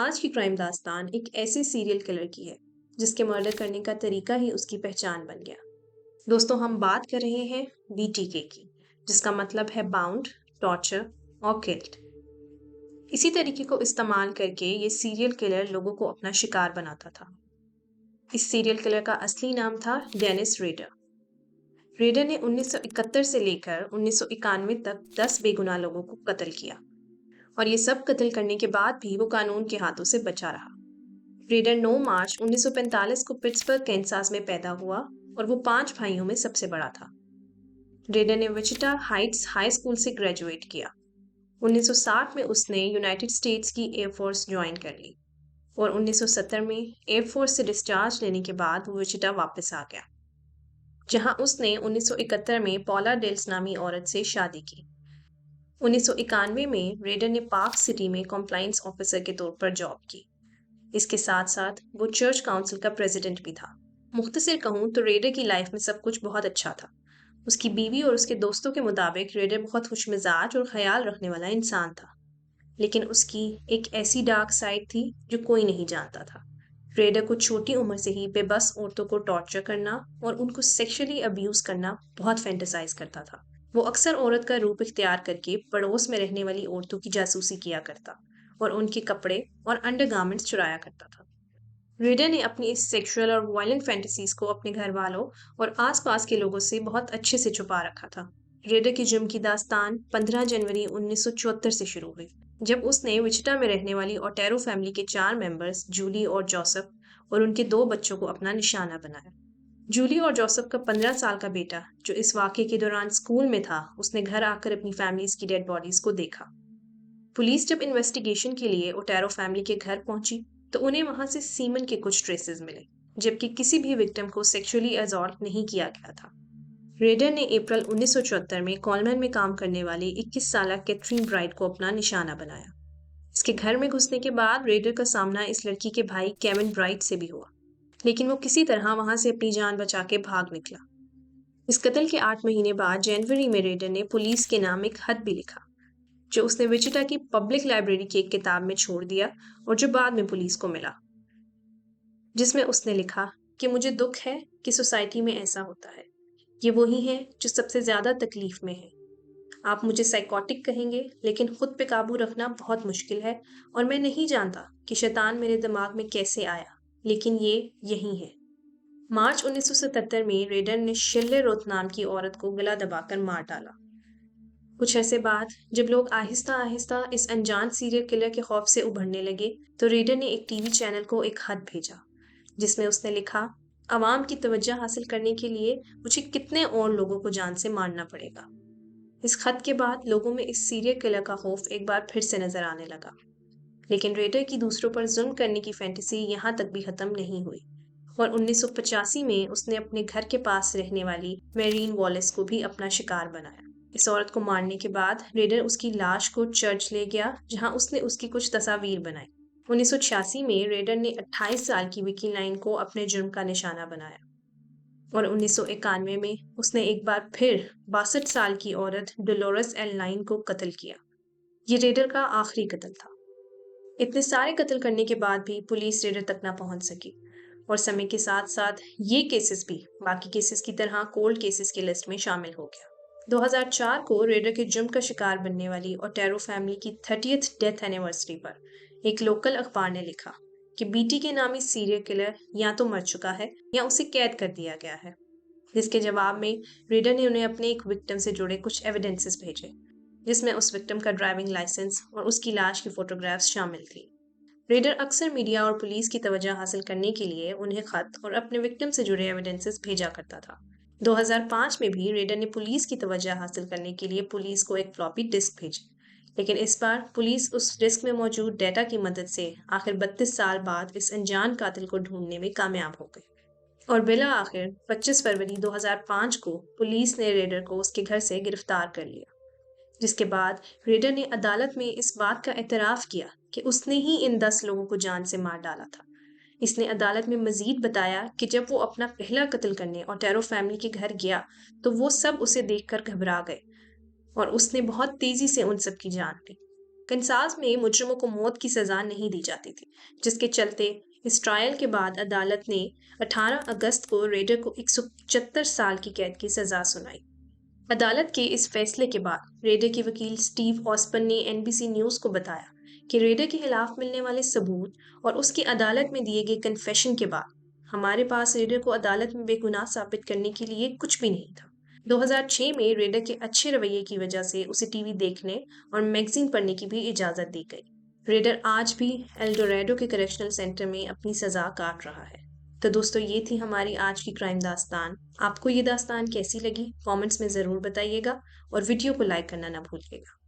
आज की क्राइम दास्तान एक ऐसे सीरियल किलर की है जिसके मर्डर करने का तरीका ही उसकी पहचान बन गया। दोस्तों, हम बात कर रहे हैं बीटीके की, जिसका मतलब है बाउंड, टॉर्चर और किल्ड। इसी तरीके को इस्तेमाल करके ये सीरियल किलर लोगों को अपना शिकार बनाता था। इस सीरियल किलर का असली नाम था डेनिस रेडर। रेडर ने 1971 से लेकर 1991 तक 10 बेगुनाह लोगों को कत्ल किया, और ये सब कत्ल करने के बाद भी वो कानून के हाथों से बचा रहा। रेडर 9 मार्च 1945 को पिट्सबर्ग, कैंसास में पैदा हुआ और वो 5 भाइयों में सबसे बड़ा था। रेडर ने विचिटा हाइट्स हाई स्कूल से ग्रेजुएट किया। 1960 में उसने यूनाइटेड स्टेट्स की एयरफोर्स ज्वाइन कर ली और 1970 में एयरफोर्स से डिस्चार्ज लेने के बाद वो विचिटा वापस आ गया, जहां उसने 1971 में पॉला डेल्स नामी औरत से शादी की। 1991 में रेडर ने पार्क सिटी में कॉम्प्लायंस ऑफिसर के तौर पर जॉब की। इसके साथ साथ वो चर्च काउंसिल का प्रेसिडेंट भी था। मुख्तसर कहूँ तो रेडर की लाइफ में सब कुछ बहुत अच्छा था। उसकी बीवी और उसके दोस्तों के मुताबिक रेडर बहुत खुशमिजाज और ख्याल रखने वाला इंसान था, लेकिन उसकी एक ऐसी डार्क साइड थी जो कोई नहीं जानता था। रेडर को छोटी उम्र से ही बेबस औरतों को टॉर्चर करना और उनको सेक्सुअली अब्यूज करना बहुत फैंटेसाइज करता था। वो अक्सर औरत का रूप इख्तियार करके पड़ोस में रहने वाली औरतों की जासूसी किया करता और उनके कपड़े और अंडरगारमेंट्स चुराया करता था। रेडर ने अपनी इस सेक्सुअल और वायलेंट फैंटेसीज को अपने घर वालों और आसपास के लोगों से बहुत अच्छे से छुपा रखा था। रेडर की जुर्म की दास्तान 15 जनवरी 1974 से शुरू हुई, जब उसने विचिटा में रहने वाली ओटेरो फैमिली के 4 मेंबर्स जूली और जोसेफ और उनके 2 बच्चों को अपना निशाना बनाया। जूली और जोसेफ का 15 साल का बेटा, जो इस वाक़ये के दौरान स्कूल में था, उसने घर आकर अपनी फैमिलीज की डेड बॉडीज को देखा। पुलिस जब इन्वेस्टिगेशन के लिए ओटेरो फैमिली के घर पहुंची तो उन्हें वहां से सीमन के कुछ ट्रेसेस मिले, जबकि किसी भी विक्टिम को सेक्सुअली असॉल्ट नहीं किया गया था। रेडर ने अप्रैल 1974 में कॉलमैन में काम करने वाली 21 साल कैथरीन ब्राइट को अपना निशाना बनाया। इसके घर में घुसने के बाद रेडर का सामना इस लड़की के भाई केविन ब्राइट से भी हुआ, लेकिन वो किसी तरह वहां से अपनी जान बचा के भाग निकला। इस कत्ल के 8 महीने बाद जनवरी में रेडर ने पुलिस के नाम एक खत भी लिखा, जो उसने विचिटा की पब्लिक लाइब्रेरी की एक किताब में छोड़ दिया और जो बाद में पुलिस को मिला, जिसमें उसने लिखा कि मुझे दुख है कि सोसाइटी में ऐसा होता है। ये वही है जो सबसे ज्यादा तकलीफ में है। आप मुझे साइकोटिक कहेंगे, लेकिन खुद पे काबू रखना बहुत मुश्किल है और मैं नहीं जानता कि शैतान मेरे दिमाग में कैसे आया, लेकिन ये यही है। मार्च 1977 में रेडर ने शिल्ले रोथ नाम की औरत को गला दबाकर मार डाला। कुछ ऐसे बाद जब लोग आहिस्ता आहिस्ता इस अनजान सीरियल किलर के खौफ से उभरने लगे, तो रेडर ने एक टीवी चैनल को एक खत भेजा, जिसमें उसने लिखा, अवाम की तवज्जो हासिल करने के लिए मुझे कितने और लोगों को जान से मारना पड़ेगा। इस खत के बाद लोगों में इस सीरियल किलर का खौफ एक बार फिर से नजर आने लगा, लेकिन रेडर की दूसरों पर जुल्म करने की फैंटेसी यहाँ तक भी खत्म नहीं हुई और 1985 में उसने अपने घर के पास रहने वाली मेरीन वॉलेस को भी अपना शिकार बनाया। इस औरत को मारने के बाद रेडर उसकी लाश को चर्च ले गया, जहां उसने उसकी कुछ तस्वीर बनाई। 1986 में रेडर ने 28 साल की विकी लाइन को अपने जुर्म का निशाना बनाया और 1991 में उसने एक बार फिर 62 साल की औरत डोलोरस एल लाइन को कत्ल किया। ये रेडर का आखिरी कत्ल था। इतने सारे कत्ल करने के बाद भी पुलिस रेडर तक ना पहुंच सकी और समय के साथ साथ ये केसेस भी बाकी केसेस की तरह कोल्ड केसेस की लिस्ट में शामिल हो गया। 2004 को रेडर के जुर्म का शिकार बनने वाली ओटेरो फैमिली की 30th डेथ एनिवर्सरी पर एक लोकल अखबार ने लिखा कि बीटी के नामी सीरियल किलर या तो मर चुका है या उसे कैद कर दिया गया है। जिसके जवाब में रेडर ने उन्हें अपने एक विक्टिम से जुड़े कुछ एविडेंसेस भेजे, जिसमें उस विक्टिम का ड्राइविंग लाइसेंस और उसकी लाश की फोटोग्राफ्स शामिल थी। रेडर अक्सर मीडिया और पुलिस की तवज्जो हासिल करने के लिए उन्हें खत और अपने विक्टिम से जुड़े एविडेंसेस भेजा करता था। 2005 में भी रेडर ने पुलिस की तवज्जो हासिल करने के लिए पुलिस को एक फ्लॉपी डिस्क भेजी, लेकिन इस बार पुलिस उस डिस्क में मौजूद डेटा की मदद से आखिर 32 साल बाद इस अनजान कातिल को ढूंढने में कामयाब हो गई और बिला आखिर 25 फरवरी 2005 को पुलिस ने रेडर को उसके घर से गिरफ्तार कर लिया, जिसके बाद रेडर ने अदालत में इस बात का एतराफ़ किया कि उसने ही इन 10 लोगों को जान से मार डाला था। इसने अदालत में मजीद बताया कि जब वो अपना पहला कत्ल करने ओटेरो फैमिली के घर गया तो वो सब उसे देखकर घबरा गए और उसने बहुत तेजी से उन सब की जान ली। कंसास में मुजरिमों को मौत की सजा नहीं दी जाती थी, जिसके चलते इस ट्रायल के बाद अदालत ने 18 अगस्त को रेडर को 175 साल की कैद की सजा सुनाई। अदालत के इस फैसले के बाद रेडर के वकील स्टीव ऑस्बर्न ने एनबीसी न्यूज को बताया कि रेडर के खिलाफ मिलने वाले सबूत और उसकी अदालत में दिए गए कन्फेशन के बाद हमारे पास रेडर को अदालत में बेगुनाह साबित करने के लिए कुछ भी नहीं था। 2006 में रेडर के अच्छे रवैये की वजह से उसे टीवी देखने और मैगजीन पढ़ने की भी इजाज़त दी गई। रेडर आज भी एल्डोरेडो के करेक्शनल सेंटर में अपनी सज़ा काट रहा है। तो दोस्तों, ये थी हमारी आज की क्राइम दास्तान। आपको ये दास्तान कैसी लगी कमेंट्स में ज़रूर बताइएगा और वीडियो को लाइक करना ना भूलिएगा।